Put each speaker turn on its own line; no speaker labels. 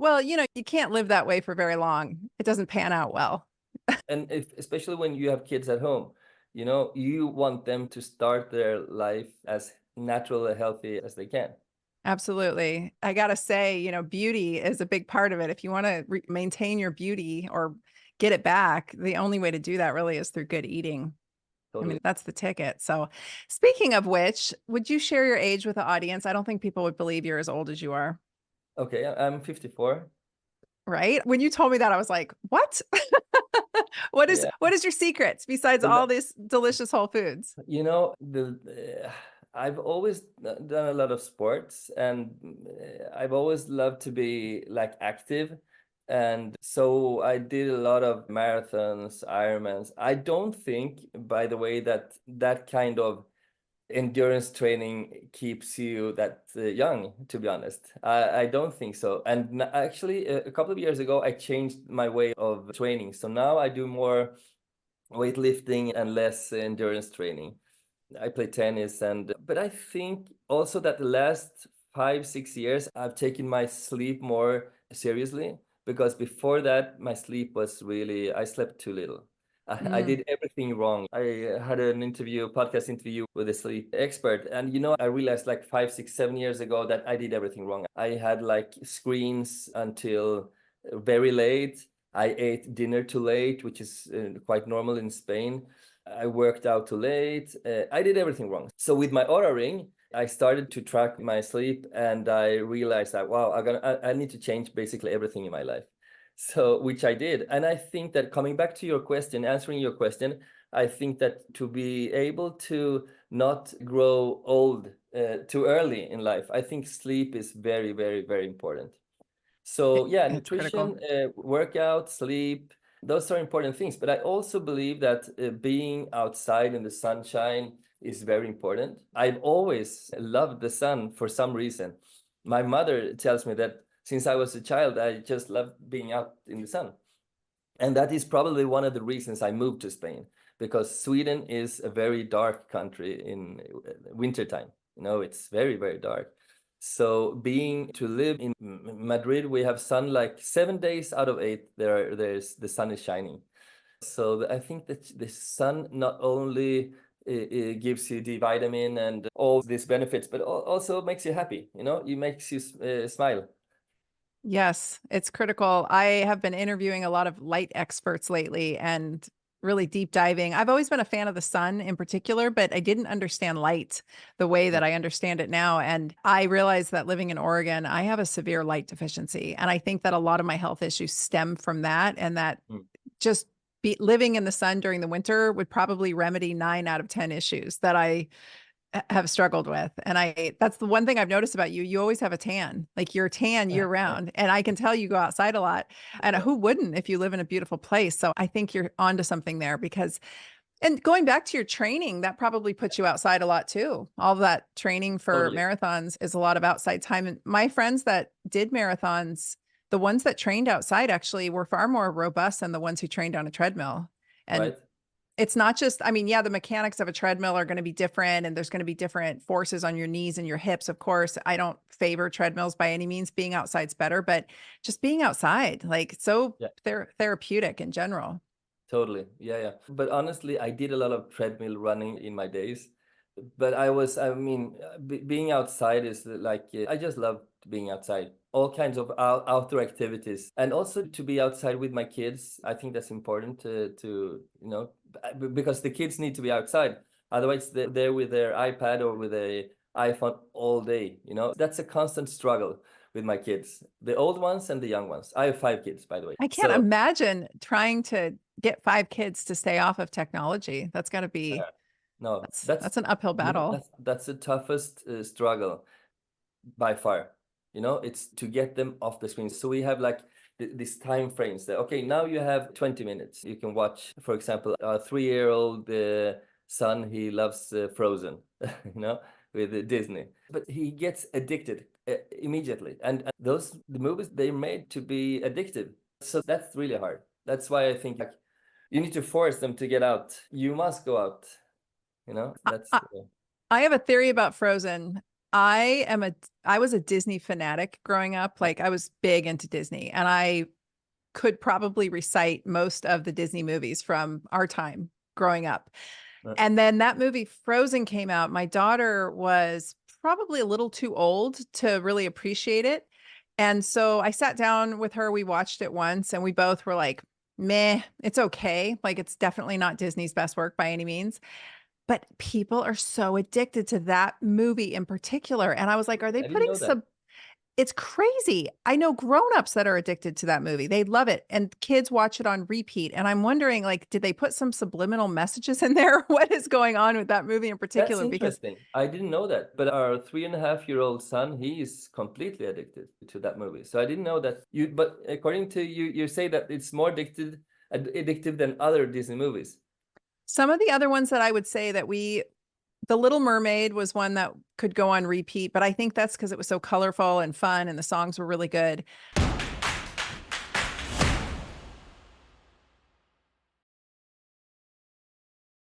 Well, you can't live that way for very long. It doesn't pan out well.
And especially when you have kids at home, you want them to start their life as natural and healthy as they can.
Absolutely. I gotta say, beauty is a big part of it. If you want to maintain your beauty or get it back, the only way to do that really is through good eating. I mean,
Totally.
that's the ticket. So, speaking of which, would you share your age with the audience? I don't think people would believe you're as old as you are,
Okay, I'm 54.
right? When you told me that, I was like, "What? What is
Yeah.
what is your secrets besides all this delicious whole foods?"
I've always done a lot of sports, and I've always loved to be like active. And so I did a lot of marathons, Ironmans. I don't think, by the way, that that kind of endurance training keeps you that young, to be honest. I don't think so. And actually, a couple of years ago, I changed my way of training. So now I do more weightlifting and less endurance training. I play tennis, and but I think also that the last 5, 6 years I've taken my sleep more seriously, because before that my sleep was really, I slept too little. I
Mm.
did everything wrong. I had an podcast interview with a sleep expert, and I realized like 5, 6, 7 years ago that I did everything wrong. I had like screens until very late. I ate dinner too late, which is quite normal in Spain. I worked out too late. I did everything wrong. So with my Aura Ring, I started to track my sleep, and I realized that, wow, I need to change basically everything in my life. So, which I did. And I think that, coming back to your question, answering your question, I think that to be able to not grow old too early in life, I think sleep is very, very, very important. So yeah,
It's critical.
nutrition, workout, sleep, those are important things. But I also believe that being outside in the sunshine is very important. I've always loved the sun for some reason. My mother tells me that since I was a child, I just loved being out in the sun. And that is probably one of the reasons I moved to Spain, because Sweden is a very dark country in wintertime. It's very, very dark. So being to live in Madrid, we have sun like 7 days out of 8. There's the sun is shining. So I think that the sun not only gives you the vitamin and all these benefits, but also makes you happy. It makes you smile.
Yes, it's critical. I have been interviewing a lot of light experts lately and really deep diving. I've always been a fan of the sun in particular, but I didn't understand light the way that I understand it now. And I realized that living in Oregon, I have a severe light deficiency. And I think that a lot of my health issues stem from that, and that
Mm.
just living in the sun during the winter would probably remedy 9 out of 10 issues that I have struggled with. And that's the one thing I've noticed about you. You always have a tan, like you're tan year round. And I can tell you go outside a lot. And
Yeah,
who wouldn't if you live in a beautiful place? So I think you're onto something there and going back to your training, that probably puts you outside a lot too. All that training for
totally.
marathons is a lot of outside time. And my friends that did marathons, the ones that trained outside actually were far more robust than the ones who trained on a treadmill. And
Right.
it's not just, I mean, yeah, the mechanics of a treadmill are going to be different, and there's going to be different forces on your knees and your hips. Of course, I don't favor treadmills by any means. Being outside's better, but just being outside, like so
Yeah.
therapeutic in general.
Totally. Yeah, yeah. But honestly, I did a lot of treadmill running in my days. But I mean, being outside is like, I just love being outside. All kinds of outdoor activities. And also to be outside with my kids. I think that's important because the kids need to be outside. Otherwise, they're there with their iPad or with a iPhone all day. That's a constant struggle with my kids, the old ones and the young ones. I have 5 kids, by the way.
I can't
So
imagine trying to get 5 kids to stay off of technology. That's got to be
no,
that's an uphill battle.
that's the toughest struggle by far. It's to get them off the screen. So we have like these time frames that, okay, now you have 20 minutes. You can watch, for example, a 3-year-old son. He loves Frozen, you know, with Disney, but he gets addicted immediately. And the movies, they're made to be addictive. So that's really hard. That's why I think like you need to force them to get out. You must go out.
I,
That's
I I have a theory about Frozen. I was a Disney fanatic growing up. Like I was big into Disney and I could probably recite most of the Disney movies from our time growing up.
Uh,
And then that movie Frozen came out. My daughter was probably a little too old to really appreciate it. And so I sat down with her, we watched it once, and we both were like, meh, it's okay. Like it's definitely not Disney's best work by any means. But people are so addicted to that movie in particular. And I was like, are they
I didn't
putting
know that.
some it's crazy. I know grown-ups that are addicted to that movie. They love it, and kids watch it on repeat, and I'm wondering, like, did they put some subliminal messages in there? What is going on with that movie in
That's
particular? Because
interesting. I didn't know that. But our 3.5-year-old son, he is completely addicted to that movie. So I didn't know that you, but according to you, you say that it's more addictive than other Disney movies.
some of the other ones that I would say that The Little Mermaid was one that could go on repeat, but I think that's because it was so colorful and fun and the songs were really good.